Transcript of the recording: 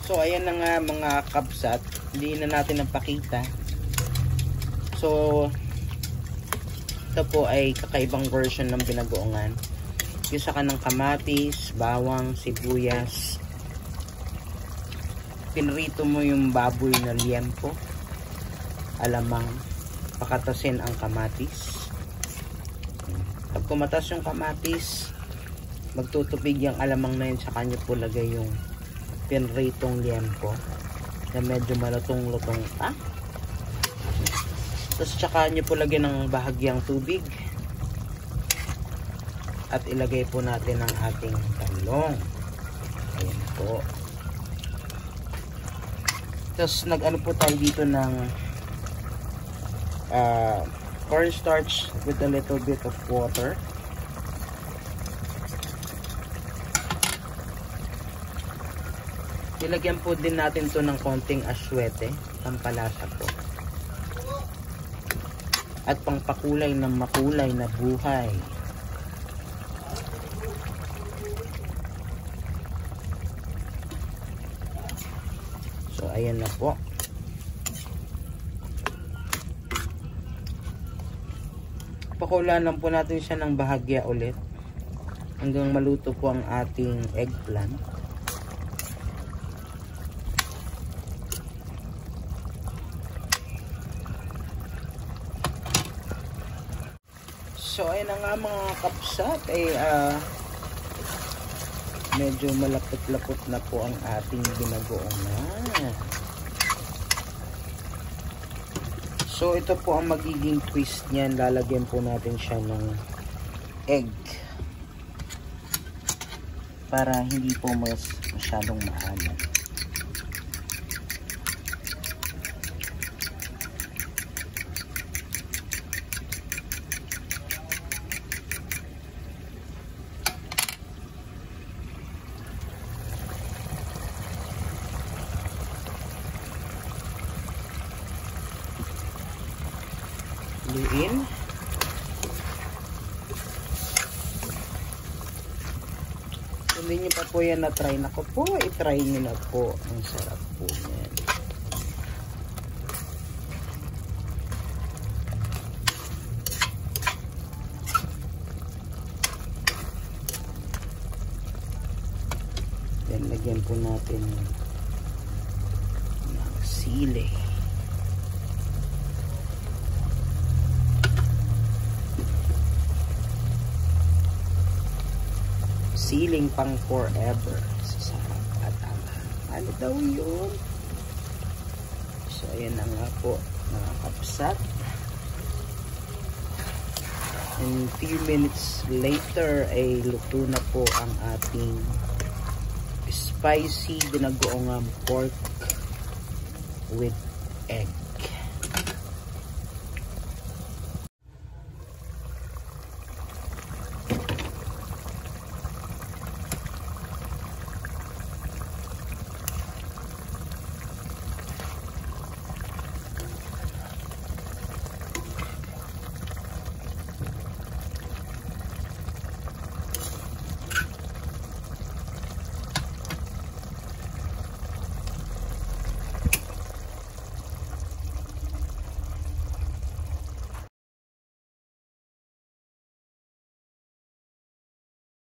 So ayan na nga mga kabsat, hindi na natin napakita. So ito po ay kakaibang version ng binagoongan. Gisa ka ng kamatis, bawang, sibuyas. Pinrito mo yung baboy na liempo, alamang, pakatasin ang kamatis. Pag kumatas yung kamatis, magtutubig yung alamang na yun, sa kanya po lagay yung pinritong liempo na medyo malutong-lutong pa. Tapos tsaka nyo po lagyan ng bahagyang tubig at ilagay po natin ang ating talong. Ayan po. Tapos nag-ano po tayo dito ng cornstarch with a little bit of water. Nilagyan po din natin to ng konting aswete, pampalasa po. At pangpakulay ng makulay na buhay. So ayan na po. Pakulaan lang po natin siya ng bahagya ulit hanggang maluto po ang ating eggplant. So ayun na nga mga kapsat, medyo malapot-lapot na po ang ating binagoongan. So ito po ang magiging twist niyan. Lalagyan po natin siya ng egg para hindi po masyadong maalat. Luin. Kung hindi nyo pa po yan na-try, nako po, i-try nyo na po. Ang sarap po yan. Then, lagyan po natin ng sili. Siling pang forever. Sarap at ano daw yun? So ayan na nga po mga kapsat. And few minutes later ay luto na po ang ating spicy binagoongang pork with egg.